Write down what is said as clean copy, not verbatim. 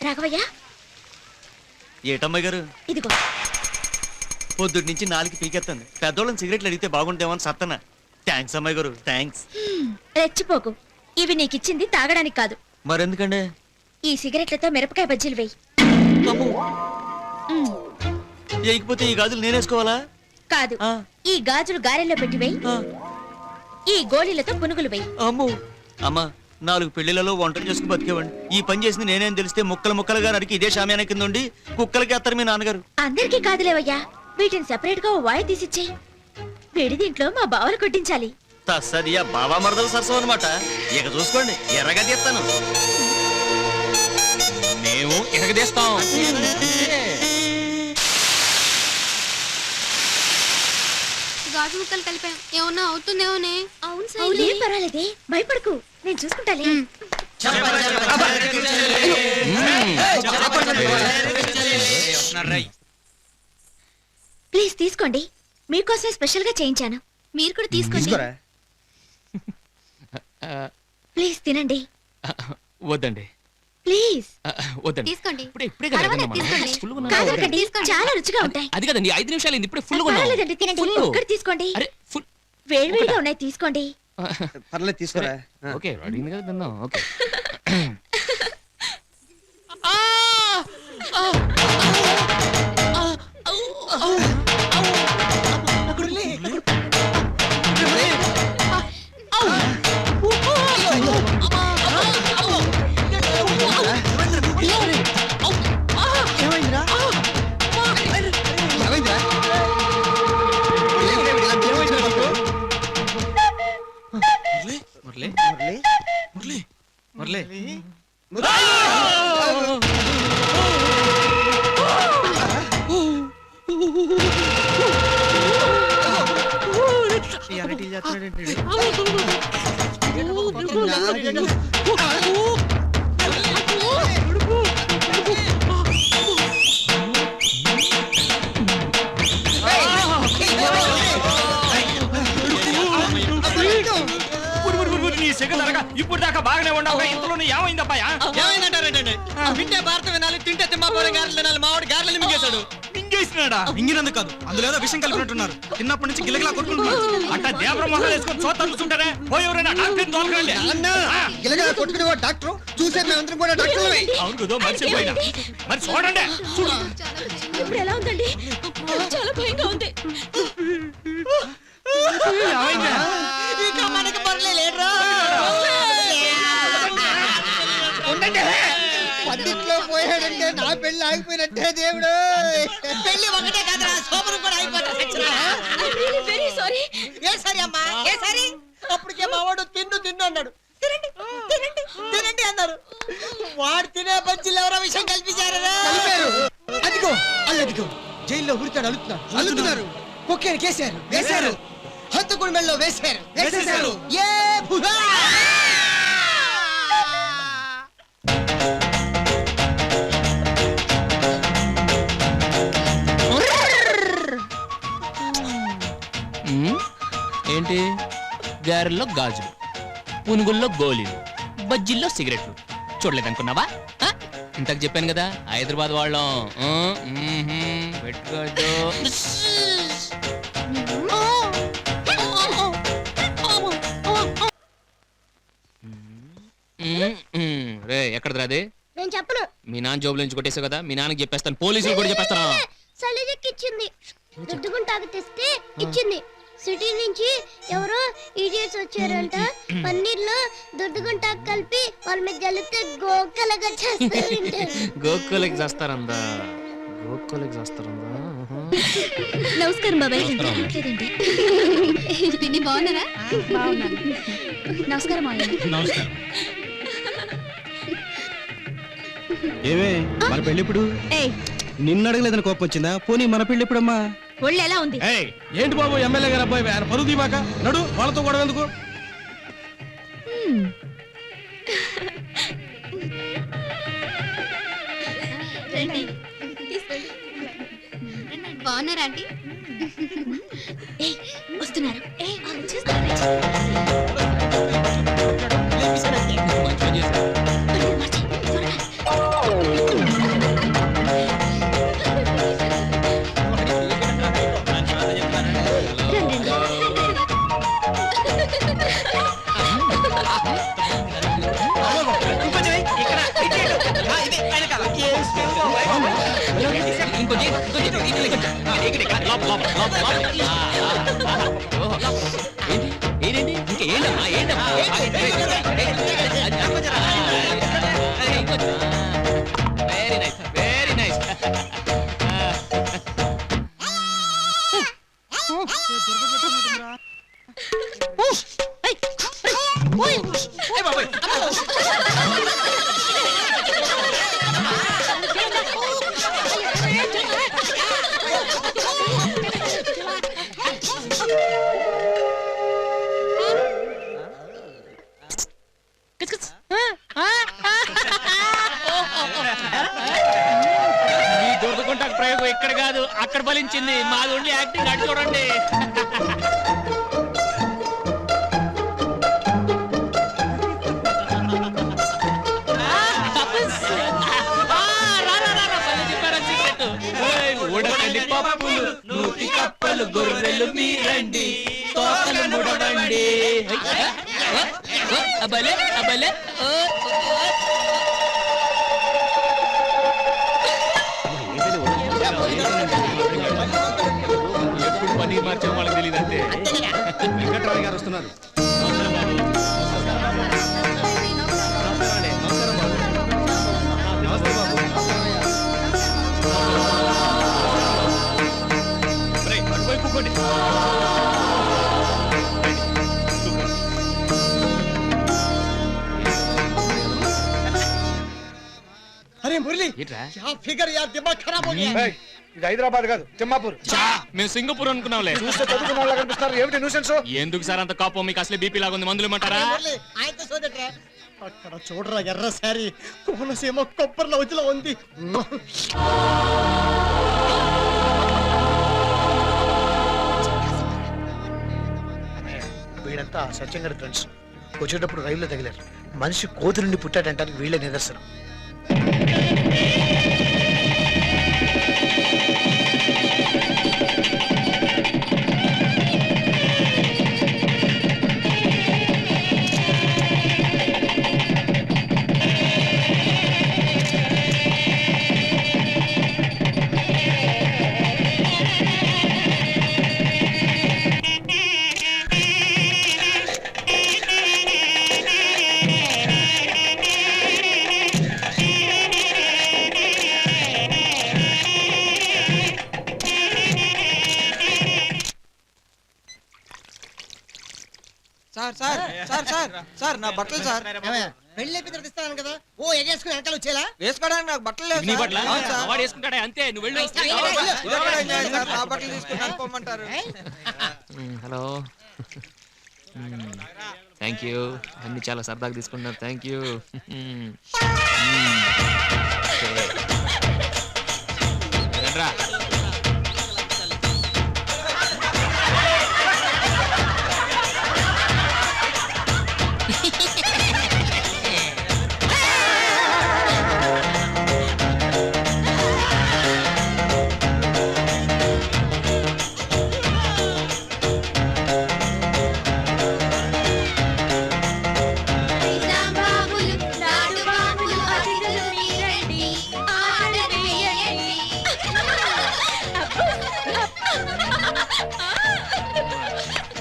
రాఘవయ్య ఏటమ్మాయి గారు ఇదిగో. పొద్దుటి నుంచి 4 పీకెత్తండి. పెద్దోళ్ళని సిగరెట్లు అడిగితే బాగుంటేమని సత్తన. థ్యాంక్స్ అమ్మాయి గారు, థ్యాంక్స్. రెచ్చిపోకు, ఇవి నీకిచ్చింది తాగడానికి కాదు. మరెందుకండి? ఈ సిగరెట్లతో మిరపకాయ బజ్జీలు వేయి. వేయకపోతే ఈ గాజులు నేనేసుకోవాలా? కాదు, ఈ గాజులు గారెల్లో పెట్టి వేయి. ఈ గోళీలతో పునుగులు వేయి. అమ్మో అమ్మా, 4 పెళ్లిలలో వంటలు చేసుకుని బతికేవాడిని. ఈ పని చేసింది నేనేం తెలిస్తే ముక్కలు ముక్కలుగా నరికి ఇదే షామియాన కింద ఉండి కుక్కలకి అత్తారు మీ నాన్నగారు. అందరికీ కాదులేవయ్యా, వీటిని సెపరేట్ గా వాయి తీసిచ్చేయి. వేడి దీంట్లో మా బావలు కొట్టించాలి. తస్సదియా బాబా మరదలు సరసం అనమాట. ఇక చూసుకోండి, ఎర్రగా తీస్తాను. మేము ఎరగదీస్తాం. గాజు ముక్కలు కలిపాం, ఏమన్నా అవుతుందేమోనే. అవును సార్, ఏం పర్వాలేదే, భయపడకు, నేను చూసుకుంటాలే. ప్లీజ్ తీసుకోండి, మీకోసమే స్పెషల్ గా చేయించాను. మీరు కూడా తీసుకోండి. ప్లీజ్ తినండి. వద్దండి, ప్లీజ్ వద్దండి. తీసుకోండి. ఇప్పుడే కదా తీసుకోండి. కాదండి, చాలా రుచిగా ఉంటాయి. అది కదండి, 5 నిమిషాలు ఇప్పుడే ఫుల్ పర్వాలేదండి, తినండి. ఒక్కటి తీసుకోండి. వేడివేడిగా ఉన్నాయి, తీసుకోండి. పర్లేదు తీసుకోరా. ఓకే, అడిగింది కదా తిందాం. ఓకే. ఇప్పుడు దాకా బాగానే ఉండవు, ఇంతలో ఏమైందబ్బాయా? ఏమైందంటారంటే వింటే భారత వినాలి, తింటే తిమ్మాపోరే గారెలు తినాలి. మావాడు గారెలు మింగేశాడు. మింగేసినాడా? మింగినందుకు కాదు, అందులో ఏదో విషయం కలిపినట్టున్నారు. చిన్నప్పటి నుంచి గిలగిలా కొట్టుకుంటున్నారు. అట్లా దేవర మొహం వేసుకొని చూస్తుంటారే. పోయి ఎవరైనా డాక్టర్ తోలకండి. గిలగిలా కొట్టుకునే డాక్టర్ చూసే మేమందరం కూడా డాక్టర్. అవును కదా, మర్చిపోయినా. మరి చూడండి. ఇప్పుడు ఎలా ఉందండి? చాలా భయంగా ఉంది. మనకి పర్లేదురా. పద్దిట్లో పోయాడంటే నా పెళ్లి ఆగిపోయినట్టే దేవుడు. పెళ్లి ఒకటే కాదురా, సోమరు కూడా అయిపోతాడు. అప్పటికే మావాడు తిన్ను అన్నాడు. తినండి తినండి తినండి అన్నారు. వాడు తినే బజ్జీలు ఎవరో విషయం కల్పించారా? అదిగో అల్లదిగో జైల్లో ఉరితాడు అల్లుతున్నారు. కుక్కని కేసారు, వేశారు. హత్తుకుడి మెళ్ళలో వేసేశారు. ఏ భువా! ఏంటి? గారెల్లో గాజులు, పునుగుల్లో గోళీలు, బజ్జీల్లో సిగరెట్లు. చూడలేదనుకున్నావా? ఇంతకు చెప్పాను కదా, హైదరాబాద్ వాళ్ళం. పెట్టుకోదు. రే, ఎక్కడది రాదే? నేను చెప్పను. మీ నాన్న జోబులో నుంచి కొట్టేసావు కదా, మీ నాన్నకి చెప్పేస్తాను, పోలీసులు కూడా చెప్పేస్తాను. సలిజకి ఇచ్చింది, దుడ్డుగుంటాకు తెస్తే ఇచ్చింది. సిటీ నుంచి ఎవరో ఈడియట్స్ వచ్చారంట. పన్నీర్లో దుడ్డుగుంటాకు కలిపి వాళ్ళ మీద జల్లితే గోక్కలగా చేస్తారంట. గోక్కలకి చేస్తారందా? గోక్కలకి చేస్తారందా? నమస్కారం బాబాయ్. పిన్ని బాగున్నారా? బాగున్నాను. నమస్కారం అయ్యా. నమస్కారం. ఏమే మన పెళ్లి ఎప్పుడు? నిన్ను అడగలేదని కోపం వచ్చిందా? పోనీ మన పెళ్లి ఎప్పుడమ్మా? ఒళ్ళు ఎలా ఉంది? ఏంటి బాబు, ఎమ్మెల్యే గారు అబ్బాయి ఆయన పరువు తీమాక నడు. వాళ్ళతో గొడవ ఎందుకు? బాగున్నారా ఆంటీ? వస్తున్నారు. మంచిగా చేశారు. ఏంటి ఏంటి ఇంకా ఏంటమ్మా ఏంటమ్మా వెరీ నైస్ వెరీ నైస్. మీ దొరదకుంటా ప్రయోగం ఇక్కడ కాదు అక్కడ ఫలించింది. మాది ఉండి యాక్టింగ్ అటు చూడండి. ఉడకండి పప్పులు నూతి కప్పలు గొర్రెలు మీరండి తోకలు ముడవండి. అబలే అబలే ఎప్పుడు పని మార్చాం వాళ్ళకి తెలియదు అంతే. వెంకట్రావు గారు వస్తున్నారు. రేయ్, అటువైపు కూకోండి. అరే మురళి ఏంట్రా? क्या फिगर यार दिमाग खराब हो गया ఏయ్, ఇది హైదరాబాద్ కాదు తిమ్మాపూర్. మేము సింగపూర్ అనుకున్నాంలే. చూస్తే చదువుకున్న వాళ్ళ కనిపిస్తారు. ఏమిటి న్యూసెన్స్? ఎందుకు సార్ అంత కోపం? మీకు అసలే బీపీ లాగా ఉంది, మందులు ఇమ్మంటారా? మురళి ఆయనతో సోదట్రా అక్కడ చూడరా ఎర్ర సారీ కోనసీమ కొబ్బరిలో వచ్చిలో ఉంది. వీడంతా సత్యం గారి ఫ్రెండ్స్. వచ్చేటప్పుడు రైల్లో తగిలారు. మనిషి కోతి నుండి పుట్టాడంటానికి వీళ్ళే నిదర్శనం. Sir sir sir sir sir నా బట్టలు సార్ పెళ్లి అయిపోయి ఇస్తాను కదా ఓ ఎగేసుకుని వెనకాల వచ్చేలా వేసుకోవడానికి నాకు బట్టలు లేవు నీ సార్. పట్ల అవును సార్. వాడు వేసుకుంటాడే అంతే. నువ్వు వెళ్ళు. ఇది ఎక్కడ ఎంజాయ్ సార్? నా బట్టలు తీసుకుని పోమంటారు. Hello thank you. అన్ని చాలా సరదాగా తీసుకున్నారు. Thank you. రా